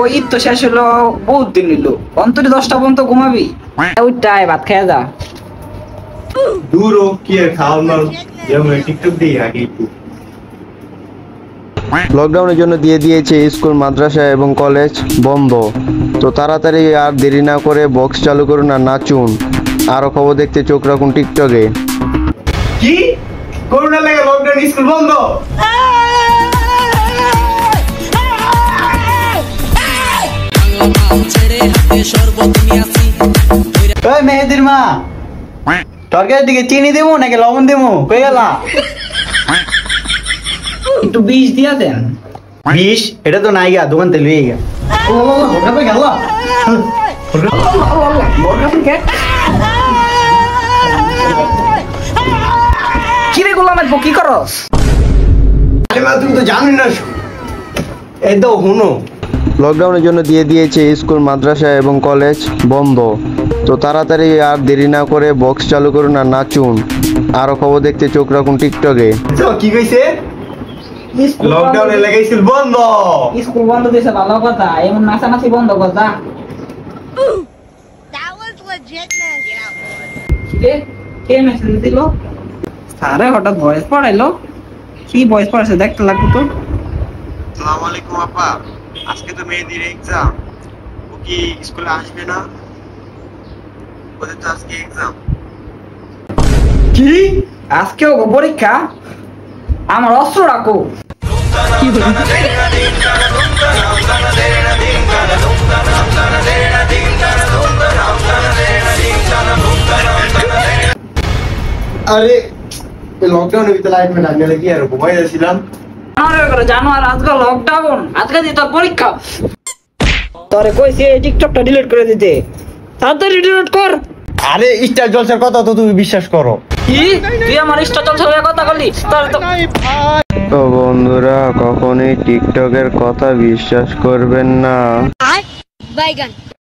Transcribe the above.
ওই তো শেষ হলো বহুত দিন নিল অন্তরে 10টা পর্যন্ত ঘুমাবি ওইটাই ভাত খেয়ে যা দূর ও কি আর খাওয়ার মাল টিকটক দিয়ে আগে একটু লকডাউনের জন্য দিয়ে দিয়েছে স্কুল, মাদ্রাসা এবং কলেজ বন্ধ। তো তাড়াতাড়ি আর দেরি না করে বক্স চালু করুন আর নাচুন। আরো খবর দেখতে চোখ রাখুন টিকটকে। কি করোনা লাগে লকডাউন স্কুল বন্ধ? ওই মেহেদির মা, তরকারির দিকে চিনি দেবো নাকি লবণ দেবো? কই গেলা? একটু বিষ দিয়া দেন। বিষ? এটা তো নাই গা, দোকান থেকে লইয়ে গা। গেল কিরে গোলাম কি করস? তুমি তো জানি না। এই তো হুনো, লকডাউনের জন্য দিয়ে দিয়েছে স্কুল, মাদ্রাসা এবং কলেজ বন্ধ। তো তাড়াতাড়ি আর দেরি না করে বক্স চালু করুন আর নাচুন। আরো খবর দেখতে চোখ রাখুন টিকটকে। কি কইছে? লকডাউন এলাকায় স্কুল বন্ধ। স্কুল বন্ধ দিয়েছে ভালো কথা, এমন নাচানাচি বন্ধ কথা। কে মেসেজ দিল? স্যারে হঠাৎ ভয়েস পড়াইলো। কি ভয়েস পড়াইছে দেখতে লাগতো তো। আসসালামু আলাইকুম আপা, আজকে তো মেহেদির এক্সাম, ও কি স্কুলে আসবে না? ওদের তো আজকে এক্সাম। কি আজকেও পরীক্ষা? আমার অস্ত্র রাখো। আরে লকডাউনের ভিতরে লাইট ম্যান আমি কি আর ঘুমাই যাচ্ছিলাম। জানো আর আজকে লকডাউন, আজকে দিয়ে তোর পরীক্ষা। তোরে কইছি এই টিকটকটা ডিলিট করে দিতে, তাড়াতাড়ি ডিলিট কর। আরে স্টার জলসার কথা তো তুমি বিশ্বাস করো? কি তুই আমার ইনস্টা চলছে কথা বললি? তোর তো তো বন্ধুরা, কখনোই টিকটকের কথা বিশ্বাস করবেন না।